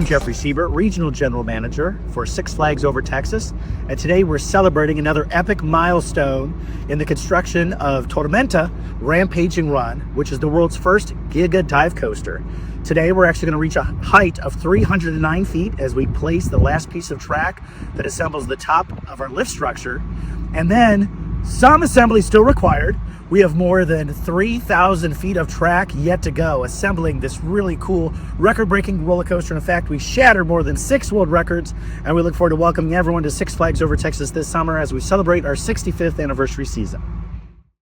I'm Jeffrey Siebert, Regional General Manager for Six Flags Over Texas, and today we're celebrating another epic milestone in the construction of Tormenta Rampaging Run, which is the world's first giga dive coaster. Today we're actually going to reach a height of 309 feet as we place the last piece of track that assembles the top of our lift structure, and then some assembly still required. We have more than 3,000 feet of track yet to go, assembling this really cool record-breaking roller coaster. In fact, we shattered more than 6 world records, and we look forward to welcoming everyone to Six Flags Over Texas this summer as we celebrate our 65th anniversary season.